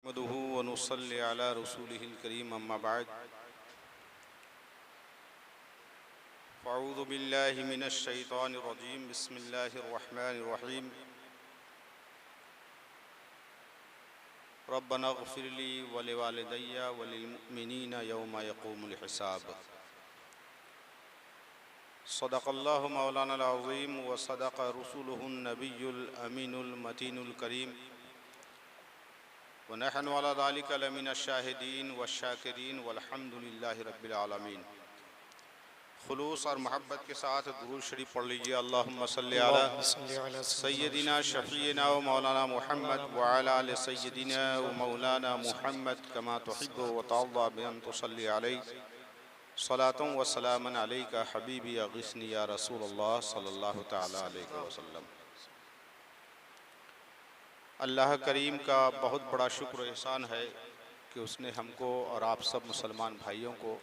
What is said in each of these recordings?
नहमदुहु व नुसल्ली अला रसूलिहिल करीम अम्मा बाद फ़अऊज़ु बिल्लाहि मिनश शैतानिर रजीम बिस्मिल्लाहिर रहमानिर रहीम रब्बना इग़फ़िर ली व लिवालिदैया व लिलमुमिनीना यौमा यक़ूमुल हिसाब। सदक़ल्लाहु मौलानाल अज़ीम व सदक़ रसूलुहुन नबियुल अमीनुल मतीनुल करीम व नहनु अला ज़ालिका लमिनश शाहिदीन व शाकिरीन वल्हम्दुलिल्लाहि रब्बिल आलमीन। खुलूस और मोहब्बत के साथ दुरूद शरीफ पढ़ लीजिए। अल्लाहुम्मा सल्लि अला सय्यदिना शफ़ीना व मौलाना मुहम्मद व अला आलि सय्यदिना व मौलाना मुहम्मद कमा तुहिब्बु व तर्ज़ा बिअन तुसल्ली अलैहि सलातुन व सलामन अलैका हबीबी अग़िस्नी या रसूलल्लाह सल्लल्लाहु तआला अलैहि वसल्लम। अल्लाह करीम का बहुत बड़ा शुक्र एहसान है कि उसने हमको और आप सब मुसलमान भाइयों को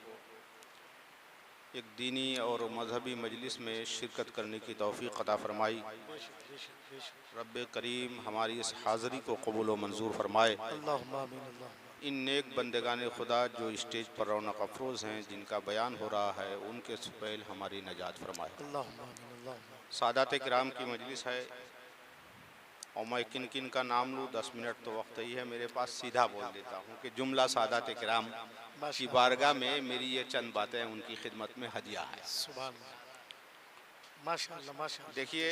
एक दीनी और मजहबी मजलिस में शिरकत करने की तौफ़ीक़ अता फ़रमाई। रब्बे करीम हमारी इस हाज़री को कबूल व मंजूर फ़रमाए। इन नेक बंदगान खुदा जो स्टेज पर रौनक अफरोज़ हैं, जिनका बयान हो रहा है, उनके सुपैल हमारी नजात फ़रमाए। सादात किराम की मजलिस है और मैं किन किन का नाम लूँ, 10 मिनट तो वक्त ही है मेरे पास, सीधा बोल देता हूँ कि जुमला सादात किराम की बारगाह में मेरी ये चंद बातें उनकी खिदमत में हदिया है। माशाअल्लाह माशाअल्लाह। देखिए,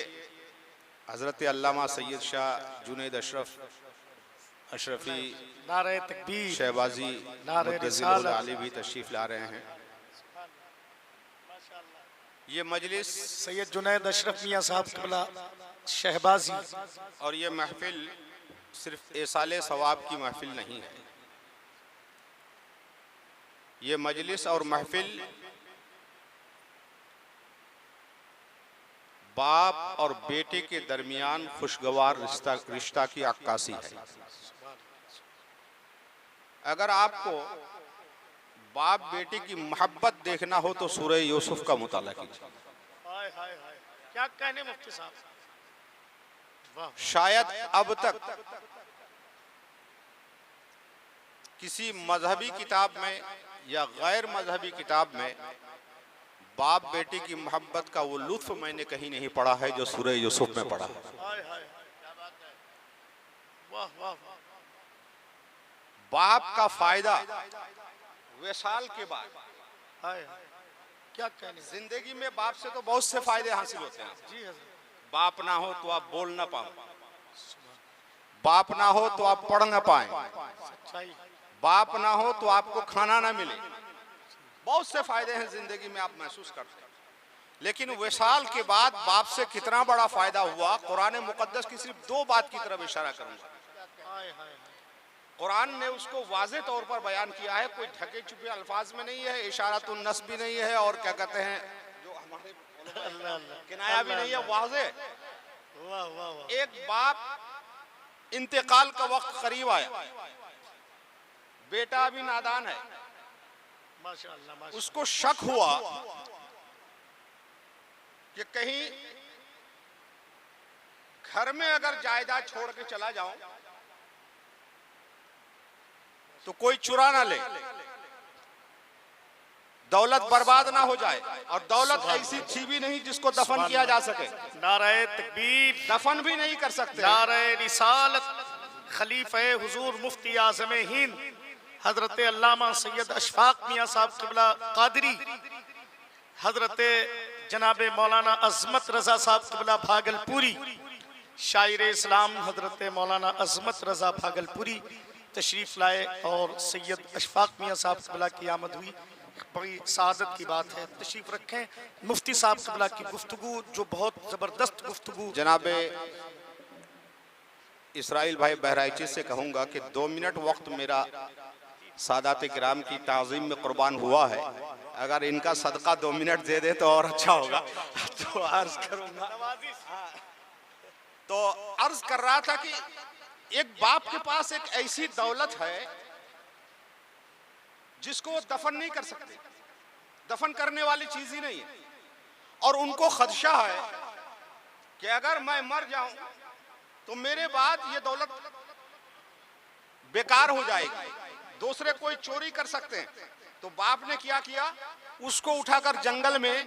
हज़रत अल्लामा सैयद शाह जुनैद अशरफ़ी नारे तकबीर, शहबाजी नारे मुद्दज़िल रिसालत। आली भी तशरीफ़ ला रहे हैं। ये मजलिस सैयद जुनैद अशरफ मियाँ साहब क़िबला शहबाजी और ये महफिल सिर्फ एसाले सवाब की महफिल नहीं है। ये मजलिस और महफिल बाप और बेटे के दरमियान खुशगवार रिश्ता की अक्कासी है। अगर आपको बाप बेटे की मोहब्बत देखना हो तो सूरह यूसुफ का मुताला कीजिए। हाय हाय हाय, क्या कहने मुफ्ती साहब। वाह, शायद अब तक किसी मजहबी किताब में या गैर मजहबी किताब में बाप बेटे की मोहब्बत का वो लुत्फ मैंने कहीं नहीं पढ़ा है जो सूरह यूसुफ में पढ़ा है। हाय हाय, क्या बात है। वाह वाह वाह, बाप का फायदा विसाल के बाद, हाय हाय, क्या कहने। जिंदगी में बाप से तो बहुत से फायदे हासिल होते हैं। जी हज़रत। बाप ना हो तो आप बोल ना पाओ, बाप ना हो तो आप पढ़ ना पाए, सच्चाई। बाप ना हो तो आपको खाना ना मिले। बहुत से फायदे हैं जिंदगी में, आप महसूस करते हैं। लेकिन विसाल के बाद बाप से कितना बड़ा फायदा हुआ, कुरान मुकद्दस की सिर्फ 2 बात की तरफ इशारा करूंगा। हाय हाय हाय, कुरान ने उसको वाज़े तौर पर बयान किया है, कोई ढके छुपे अल्फाज में नहीं है, इशारतुन नस भी नहीं है, और क्या कहते हैं जो हमारे अल्लाह अल्लाह, किनाया भी नहीं है, वाज़े। वाह वाह वाह। एक बाप इंतकाल का वक्त करीब आया, बेटा अभी नादान है, माशाअल्लाह माशाअल्लाह। उसको शक हुआ कि कहीं घर में अगर जायदाद छोड़ के चला जाऊं तो कोई चुरा ना ले, दौलत बर्बाद ना हो जाए। और दौलत ऐसी थी भी नहीं जिसको दफन किया जा सके, नारे तकबीर, दफन भी नहीं कर सकते। नारे रिसालत। खलीफे हुजूर मुफ्ती आज़म हिंद हजरत अल्लामा सैयद अशफाक मियाँ साहब क़िबला कादरी, हजरत जनाब मौलाना अज़मत रज़ा साहब क़िबला भागलपुरी, शायर इस्लाम हजरत मौलाना अज़मत रज़ा भागलपुरी तशरीफ़ लाए और सैयद अशफाक मियाँ साहब क़िबला की आमद हुई। बड़ी सादत की बात है, तशरीफ़ रखें। मुफ्ती साहब क़िबला की गुफ्तगू जो बहुत ज़बरदस्त गुफ्तगू। जनाबे इसराइल भाई बहराइची से कहूँगा कि 2 मिनट वक्त मेरा सादात किराम की ताज़ीम में कुर्बान हुआ है। अगर इनका सदका 2 मिनट दे दे तो और अच्छा होगा। तो अर्ज करूँगा, तो अर्ज कर रहा था कि एक बाप के पास एक ऐसी दौलत है जिसको दफन नहीं कर सकते, दफन करने वाली चीज ही नहीं है। और उनको खदशा है कि अगर मैं मर जाऊं तो मेरे बाद ये दौलत बेकार हो जाएगी, दूसरे कोई चोरी कर सकते हैं। तो बाप ने क्या किया, उसको उठाकर जंगल में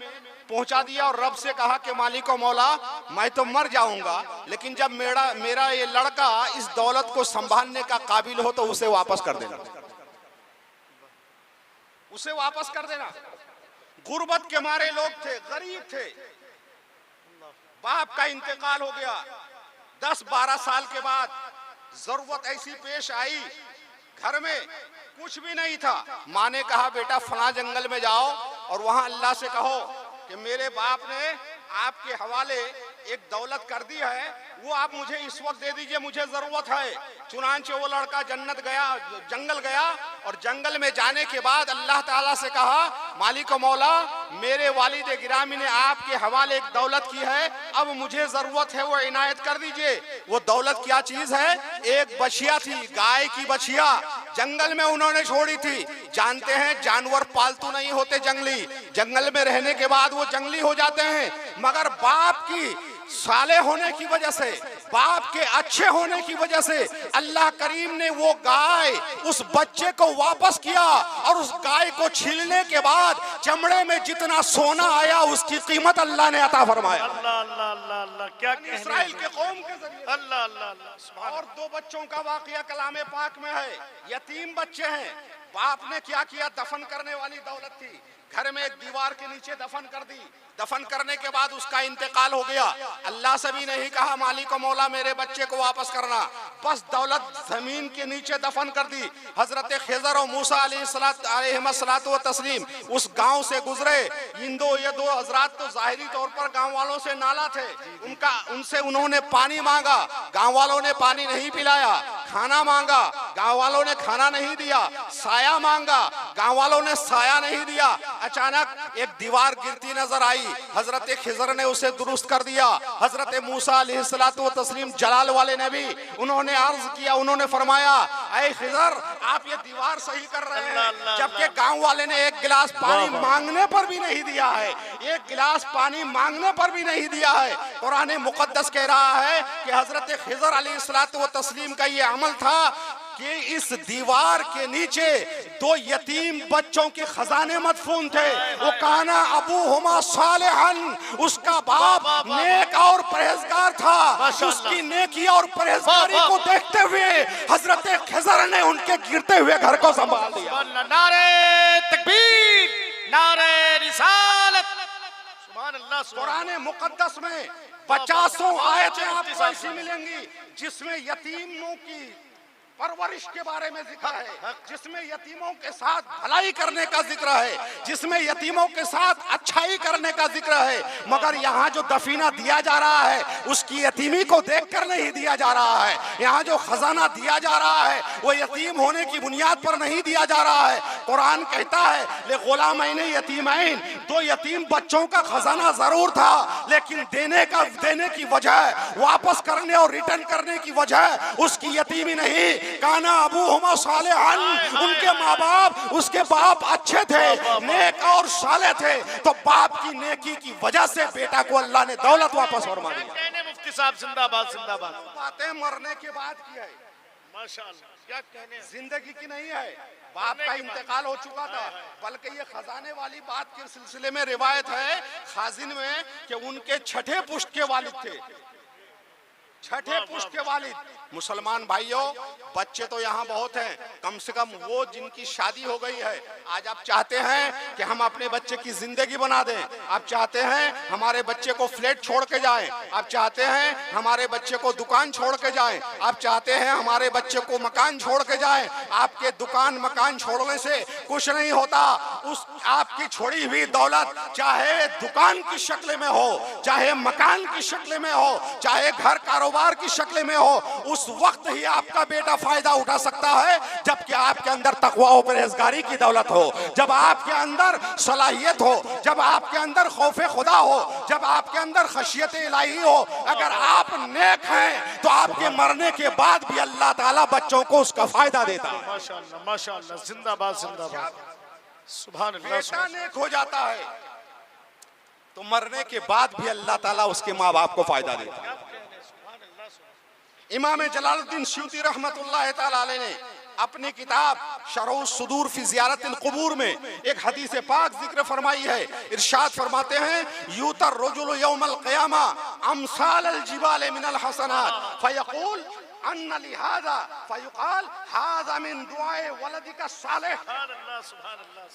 पहुंचा दिया और रब से कहा कि मालिक और मौला, मैं तो मर जाऊंगा, लेकिन जब मेरा ये लड़का इस दौलत को संभालने का काबिल हो तो उसे वापस कर देना, उसे वापस कर देना। गुर्बत के मारे लोग थे, गरीब थे, बाप का इंतकाल हो गया, 10-12 साल के बाद जरूरत ऐसी पेश आई, घर में कुछ भी नहीं था। माँ ने कहा बेटा फला जंगल में जाओ और वहां अल्लाह से कहो कि मेरे बाप ने आपके हवाले एक दौलत कर दी है, वो आप मुझे इस वक्त दे दीजिए, मुझे जरूरत है। चुनांचे वो लड़का जंगल गया और जंगल में जाने के बाद अल्लाह ताला से कहा मालिक मौला, मेरे वालिद गिरामी ने आपके हवाले एक दौलत की है, अब मुझे जरूरत है, वो इनायत कर दीजिए। वो दौलत क्या चीज है? एक बछिया थी, गाय की बछिया, जंगल में उन्होंने छोड़ी थी। जानते हैं जानवर पालतू नहीं होते, जंगल में रहने के बाद वो जंगली हो जाते हैं, मगर बाप की साले होने की वजह से, बाप के अच्छे होने की वजह से अल्लाह करीम ने वो गाय, उस बच्चे को वापस किया और उस गाय को छीलने के बाद चमड़े में जितना सोना आया उसकी कीमत अल्लाह ने अता फरमाया। अल्लाह अल्लाह अल्लाह अल्लाह, क्या इस्राइल के कौम के जरिए अल्लाह अल्लाह अल्लाह। और 2 बच्चों का वाकया कलामे पाक में है, यतीम बच्चे हैं। बाप ने क्या किया, दफन करने वाली दौलत थी, घर में एक दीवार के नीचे दफन कर दी। दफन करने के बाद उसका इंतकाल हो गया। अल्लाह से भी नहीं कहा मालिक मौला मेरे बच्चे को वापस करना, बस दौलत जमीन के नीचे दफन कर दी। हजरत खिज़र और मूसा अलैहिस्सलातु व तस्लीम उस गांव से गुजरे। ये दो हजरात तो जाहिरी तौर पर गांव वालों से नाला थे, उनसे उन्होंने पानी मांगा, गांव वालों ने पानी नहीं पिलाया। खाना मांगा, गांव वालों ने खाना नहीं दिया। साया मांगा, गांव वालों ने साया नहीं दिया। अचानक एक दीवार गिरती नजर आई, हजरत खिज़र ने उसे दुरुस्त कर दिया। हजरत मूसा अलैहिस्सलातु व तस्लीम जलाल वाले नबी, उन्होंने अर्ज किया, उन्होंने फरमाया ऐ खिज़र आप ये दीवार सही कर रहे हैं, जबकि गांव वाले ने एक गिलास पानी मांगने पर भी नहीं दिया है, एक गिलास पानी मांगने पर भी नहीं दिया है। कुरान मुकद्दस कह रहा है कि हजरत खिज़र अलैहिस्सलातु व तस्लीम का ये अमल था कि इस दीवार के नीचे 2 यतीम बच्चों के खजाने मदफून थे। वो काना अबूहुमा सालिहन, उसका बाप नेक और परहेजगार था। उसकी नेकी और परहेजगारी को देखते हुए हजरत खिज़र ने उनके गिरते हुए घर को संभाल लिया। नारे तकबीर, नारे रिसालत, सुभान अल्लाह। कुरान मुकद्दस में 50 आयतें आपको ऐसी मिलेंगी जिसमें यतीमों की परवरिश के बारे में जिक्र है, जिसमें यतीमों के साथ भलाई करने का जिक्र है, जिसमें यतीमों के साथ अच्छाई करने का जिक्र है। मगर यहाँ जो दफीना दिया जा रहा है उसकी यतीमी को देखकर नहीं दिया जा रहा है। यहाँ जो खजाना दिया जा रहा है वो यतीम होने की बुनियाद पर नहीं दिया जा रहा है। कुरान कहता है ले गुलामैन यतीमैन, 2 यतीम बच्चों का खजाना जरूर था, लेकिन देने की वजह, वापस करने और रिटर्न करने की वजह उसकी यतीमी नहीं। काना अबूहुमा सालिहन, उनके माँ बाप, उसके बाप अच्छे थे, नेक और साले थे, तो बाप की नेकी की वजह से बेटा को अल्लाह ने दौलत वापस फरमा दिया। मुफ्ती साहब जिंदाबाद जिंदाबाद। बातें मरने के बाद की है, माशाअल्लाह, क्या कहने, जिंदगी की नहीं है। बाप का इंतकाल हो चुका था, बल्कि ये खजाने वाली बात के सिलसिले में रिवायत है खाजिन में कि उनके 6ठे पुश्त के वालिद थे, 6ठे पुश्त के वालिद। मुसलमान भाइयों, बच्चे तो यहाँ बहुत हैं, कम से कम वो जिनकी शादी हो गई है, आज आप चाहते हैं कि हम अपने बच्चे की जिंदगी बना दें, आप चाहते हैं हमारे बच्चे को फ्लैट छोड़ के जाएं, आप चाहते हैं हमारे बच्चे को दुकान छोड़ के जाएं, आप चाहते हैं हमारे बच्चे को मकान छोड़ के जाएं। आपके दुकान मकान छोड़ने से कुछ नहीं होता। उस आपकी छोड़ी हुई दौलत चाहे दुकान की शक्ल में हो, चाहे मकान की शक्ल में हो, चाहे घर कारोबार की शक्ल में हो, उस वक्त ही आपका बेटा फायदा उठा सकता है जबकि आपके अंदर तकवा और परहेजगारी की दौलत हो, जब आपके अंदर सलाहियत हो, जब आपके अंदर खौफे खुदा हो, जब आपके अंदर खशियत इलाही हो। अगर आप नेक हैं तो आपके मरने के बाद भी अल्लाह ताला बच्चों को उसका फायदा देता है। माशाअल्लाह माशाअल्लाह, जिंदाबाद जिंदाबाद, सुभान अल्लाह। बेटा नेक हो जाता है तो मरने के बाद भी अल्लाह ताला उसके माँ बाप को फायदा देता है। इमाम जलालुद्दीन सयूती रहमतुल्लाह ताला अलैह ने अपनी किताब शरह सुदूर फी ज़ियारतिल क़ुबूर में एक हदीस पाक जिक्र फरमाई है। इरशाद फरमाते हैं यूतर रजुल यौमल क़ियामा अमसालल जिबाल मिनल हसनात फयक़ूल अन्ना लिहाज़ा फयुक़ाल हाज़ा मिन दुआए वलदिका सालेह,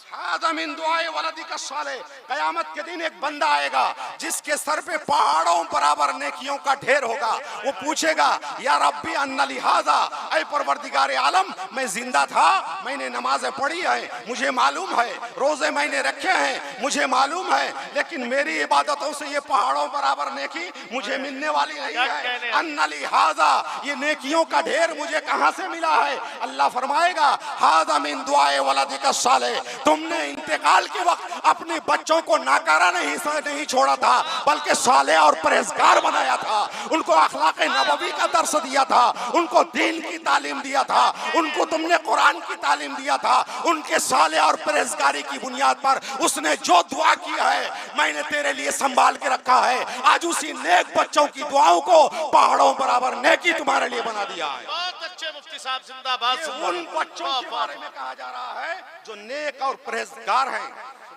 हाज़ा मिन दुआए वलदिका सालेह। क़यामत के दिन एक बंदा आएगा जिसके सर पे पहाड़ों बराबर नेकियों का ढेर होगा। वो पूछेगा या रब्बी अन्ना लिहाज़ा, ऐ परवरदिगार आलम, मैं जिंदा था, मैंने नमाजें पढ़ी हैं, मुझे मालूम है, रोजे मैंने रखे हैं, मुझे मालूम है, लेकिन मेरी इबादतों से ये पहाड़ों बराबर नेकी मुझे मिलने वाली नहीं है। अन्ना लिहाज़ा, ये नेकियों का ढेर मुझे कहां से मिला है? अल्लाह फरमाएगा हाज़ा मिन दुआए वलदिका सालेह, तुमने इंतकाल के वक्त अपने बच्चों को नाकारा नहीं छोड़ा था, बल्कि सालेह और परहेजगार बनाया था, उनको अखलाक नबवी का दर्स दिया था, उनको दीन की तालीम दिया था, उनको तुमने कुरान की तालीम दिया था। उनके सालेह और परहेजगारी की बुनियाद पर उसने जो दुआ किया है मैंने तेरे लिए संभाल के रखा है। आज उसी नेक बच्चों की दुआओं को पहाड़ों बराबर नेकी तुम्हारे लिए बना दिया है। बहुत अच्छे मुफ्ती साहब, जिंदाबाद। उन बच्चों के बारे में कहा जा रहा है जो नेक और परहेजगार हैं,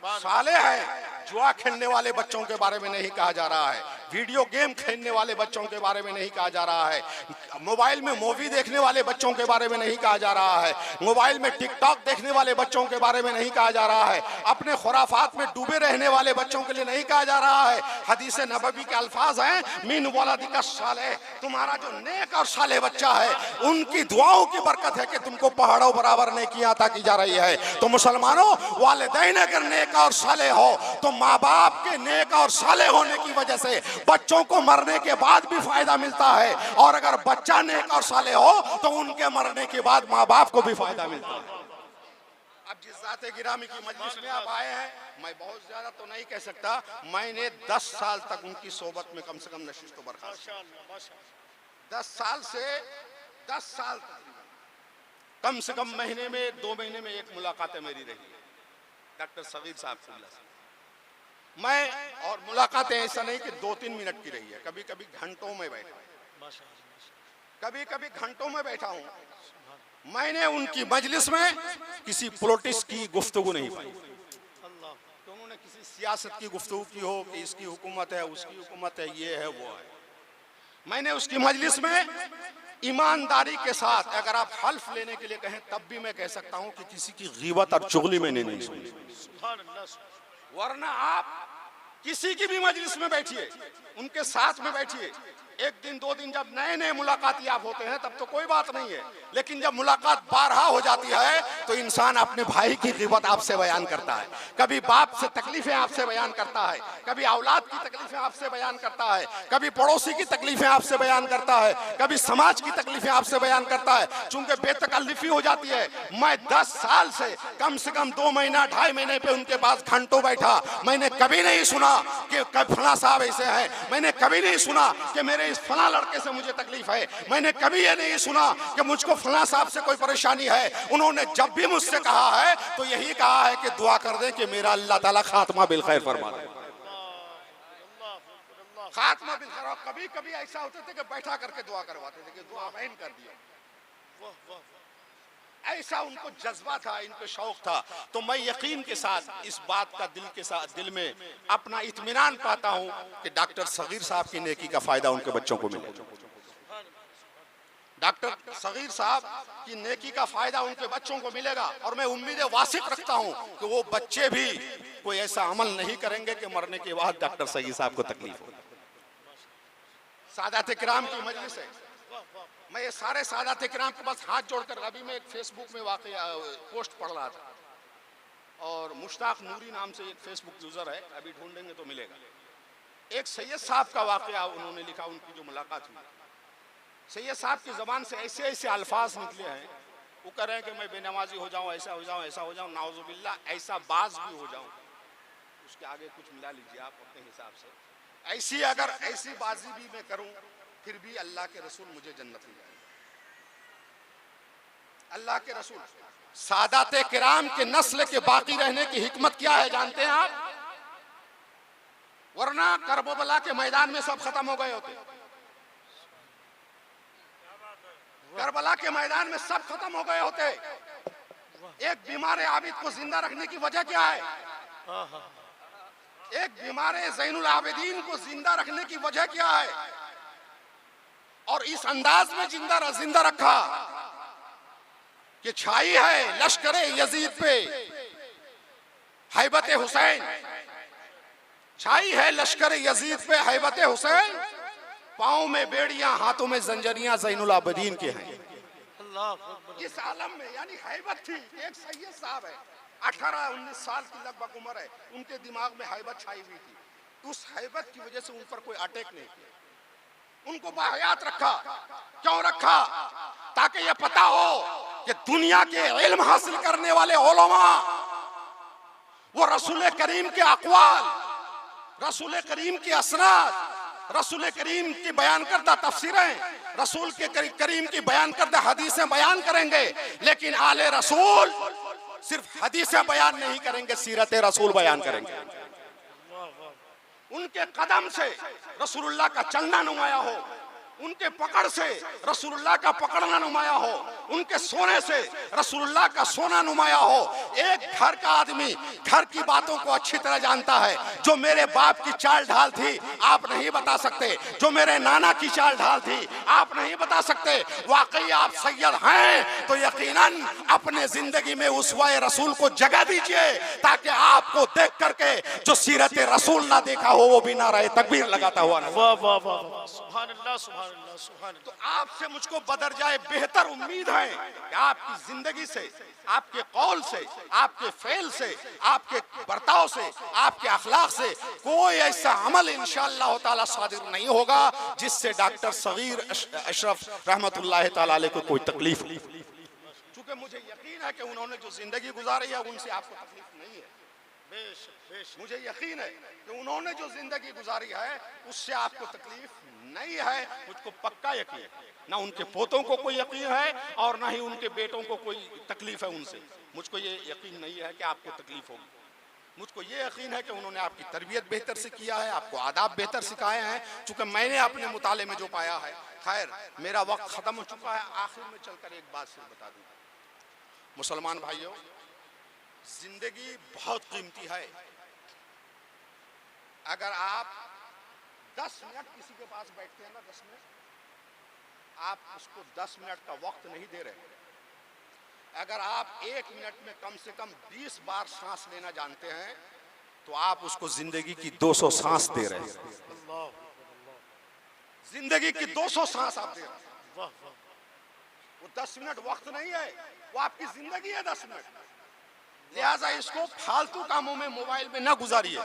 साले हैं। जुआ खेलने वाले बच्चों के बारे में नहीं कहा जा रहा है, वीडियो गेम खेलने वाले बच्चों के बारे में नहीं कहा जा रहा है, मोबाइल में मूवी देखने वाले बच्चों के बारे में नहीं कहा जा रहा है, मोबाइल में टिकटॉक देखने वाले बच्चों के बारे में नहीं कहा जा रहा है, अपने खुराफात में डूबे रहने वाले बच्चों के लिए नहीं कहा जा रहा है। हदीस नबवी के अल्फाज हैं मिन वलदिका सालेह, तुम्हारा जो नेक और साले बच्चा है उनकी दुआओं की बरकत है कि तुमको पहाड़ों बराबर नेकियां अता की जा रही है। तो मुसलमानों, वालिदैन अगर नेक और साले हो तो माँ बाप के नेक और साले होने की वजह से बच्चों को मरने के बाद भी फायदा मिलता है, और अगर बच्चा नेक और साले हो तो उनके मरने के बाद माँ बाप को भी फायदा मिलता है। अब जिस ज़ाते गिरामी की मजलिस में आप आए हैं, मैं बहुत ज्यादा तो नहीं कह सकता, मैंने 10 साल तक उनकी सोबत में कम से कम नशिस्त बर्खास्त, 10 साल से 10 साल तक कम से कम महीने में 2 महीने में एक मुलाकात मेरी रही है डॉक्टर सगीर साहब से मैं, और मुलाकातें ऐसा नहीं कि 2-3 मिनट की रही है, कभी कभी घंटों में बैठा, कभी कभी घंटों में बैठा हूँ। मैंने उनकी मजलिस में किसी पॉलिटिक्स की गुफ्तगू नहीं पाई, तो उन्होंने किसी सियासत की गुफ्तगू की हो कि इसकी हुकूमत है, उसकी हुकूमत है, ये है, वो है। मैंने उसकी मजलिस में ईमानदारी के साथ, अगर आप हल्फ लेने के लिए कहें तब भी मैं कह सकता हूं कि किसी की गीबत और चुगली मैंने नहीं सुनी। वरना आप किसी की भी मजलिस में बैठिए, उनके साथ में बैठिए, 1 दिन 2 दिन जब नए नए मुलाकाती आप होते हैं तब तो कोई बात नहीं है, लेकिन जब मुलाकात बारहा हो जाती है तो इंसान अपने भाई की गिबत आपसे बयान करता है, कभी बाप से तकलीफें आपसे बयान करता है, कभी औलाद की तकलीफें आपसे बयान करता है, कभी पड़ोसी की तकलीफें आपसे बयान करता है, कभी समाज की तकलीफें आपसे बयान करता है। चूंकि बेतकल्लिफी हो जाती है, मैं 10 साल से कम 2 महीना 2.5 महीने पे उनके पास घंटों बैठा, मैंने कभी नहीं सुना कि फला साहब ऐसे हैं, मैंने कभी नहीं सुना कि मेरे इस फला लड़के से मुझे तकलीफ है, मैंने कभी ये नहीं सुना कि मुझको फला साहब से कोई परेशानी है। उन्होंने जब भी मुझसे कहा है तो यही कहा है कि दुआ कर दे कि मेरा अल्लाह ताला खात्मा बिल खैर फरमा दे, खात्मा बिल खैर। कभी कभी ऐसा होते थे कि बैठा करके दुआ करवाते थे कि दुआ आमीन कर दिया, ऐसा उनको जज्बा था, इनको शौक था। तो मैं यकीन के साथ इस बात का दिल में अपना इत्मीनान पाता हूं कि डॉक्टर सगीर साहब की नेकी का फायदा उनके बच्चों को मिले। डॉक्टर सगीर साहब की नेकी का फायदा उनके बच्चों को मिलेगा, और मैं उम्मीद वासिक रखता हूं कि वो बच्चे भी कोई ऐसा अमल नहीं करेंगे कि मरने के बाद डॉक्टर सगीर साहब को तकलीफ हो। सादात किराम की मजलिस है, मैं ये सारे सादात किराम के पास हाथ जोड़कर, अभी मैं एक फेसबुक में वाकई पोस्ट पढ़ रहा था, और मुश्ताक नूरी नाम से एक फेसबुक यूजर है, अभी ढूंढेंगे तो मिलेगा। एक सैयद साहब का वाकया उन्होंने लिखा, उनकी जो मुलाकात हुई, सैयद साहब की जबान से ऐसे ऐसे अल्फाज निकले हैं, वो कह रहे हैं कि मैं बेनमाजी हो जाऊं, ऐसा हो जाऊं, ऐसा हो जाऊं, नाउजुबिल्लाह, ऐसा बाज भी हो जाऊं। उसके आगे कुछ मिला लीजिए आप अपने हिसाब से। ऐसी बाजी भी मैं करूं फिर भी अल्लाह के रसूल मुझे जन्नत ले जाएंगे। अल्लाह के रसूल, सादात किराम के नस्ल के बाकी रहने की हिकमत क्या है जानते हैं आप? वरना करबला के मैदान में सब खत्म हो गए होते, करबला के मैदान में सब खत्म हो गए होते। एक बीमार आबिद को जिंदा रखने की वजह क्या है? एक बीमार ज़ैनुल आबिदीन को जिंदा रखने की वजह क्या है? और इस अंदाज में जिंदा रखा कि छाई है लश्कर यजीद पे हैबत हुसैन, छाई है लश्कर यजीद पे हैबत हुसैन, पांव में बेड़ियां हाथों में जंजरियां ज़ैनुल आबिदीन के हैं। इस आलम में यानी हैबत थी। एक सैयद साहब है, 18-19 साल की लगभग उम्र है, उनके दिमाग में हैबत छाई हुई थी। उस हैबत की वजह से उन पर कोई अटैक नहीं किया, उनको बाहयात रखा। क्यों रखा? ताकि ये पता हो कि दुनिया के इल्म हासिल करने वाले उलमा वो रसूल करीम के अक़वाल, रसूल करीम की असनाद, रसूल करीम की बयान करदा तफसीरें, रसूल के करीम की बयान करदा हदीसें बयान करेंगे। लेकिन आले रसूल सिर्फ हदीसें बयान नहीं करेंगे, सीरत रसूल बयान करेंगे। उनके कदम से रसूलुल्लाह का चलना नुमाया हो, उनके पकड़ से रसूलुल्लाह का पकड़ना नुमाया हो, उनके सोने से रसूलुल्लाह का सोना नुमाया हो। एक घर का आदमी घर की बातों को अच्छी तरह जानता है। जो मेरे बाप की चाल ढाल थी आप नहीं बता सकते, जो मेरे नाना की चाल ढाल थी आप नहीं बता सकते। वाकई आप सैयद हैं तो यकीनन अपने जिंदगी में उसवाए रसूल को जगह दीजिए, ताकि आपको देख करके जो सीरत रसूल ना देखा हो वो भी नाराए तकबीर लगाता हुआ ना। वाह वाह वाह, सुभान अल्लाह सुभान अल्लाह सुभान अल्लाह। तो आपसे मुझको बदर जाए बेहतर उम्मीद है कि आपकी जिंदगी से, आपके कौल से, आपके फेल से, आपके बर्ताव से, आपके अखलाक से कोई ऐसा अमल इंशाअल्लाह ताला सादिर नहीं होगा जिससे डॉक्टर सगीर अशरफ रहमतुल्लाह ताला अलैह को कोई तकलीफ हो। चूंकि मुझे यकीन है कि उन्होंने जो जिंदगी गुजारी है उनसे आपको तकलीफ नहीं है। मुझे यकीन है कि उन्होंने जो जिंदगी गुजारी है उससे आपको तकलीफ नहीं है। मुझको पक्का यकीन है, ना उनके पोतों को कोई यकीन है और ना ही उनके बेटों को कोई तकलीफ है उनसे। मुझको ये यकीन नहीं है कि आपको तकलीफ होगी। मुझको ये यकीन है कि उन्होंने आपकी तरबियत बेहतर से किया है, आपको आदाब बेहतर सिखाए हैं। चूंकि मैंने अपने मुताले में जो पाया है, खैर मेरा वक्त खत्म हो चुका है। आखिर में चलकर एक बात सिर्फ बता दूं, मुसलमान भाइयों, जिंदगी बहुत कीमती है। अगर आप 10 मिनट किसी के पास बैठते हैं ना, 10 मिनट, आप उसको 10 मिनट का वक्त नहीं दे रहे। अगर आप 1 मिनट में कम से कम 20 बार सांस लेना जानते हैं तो आप उसको जिंदगी की 200 सांस दे रहे हैं। जिंदगी की 200 सांस आप दे रहे हैं। वो 10 मिनट वक्त नहीं है, वो आपकी जिंदगी है 10 मिनट। लिहाजा इसको फालतू कामों में, मोबाइल में ना गुजारिए।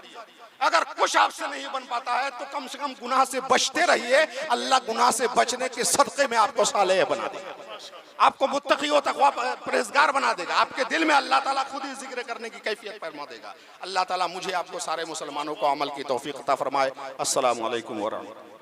अगर कुछ आपसे नहीं बन पाता है तो कम से कम गुनाह से बचते रहिए। अल्लाह गुनाह से बचने के सदक़े में आपको सालेह बना देगा, आपको मुत्तकी व तक़वा परहेज़गार बना देगा। आपके दिल में अल्लाह ताला खुद ही जिक्र करने की कैफियत फरमा देगा। अल्लाह ताला मुझे आपको सारे मुसलमानों को अमल की तौफीक अता फरमाए। अस्सलामु अलैकुम व रहमतुल्लाह।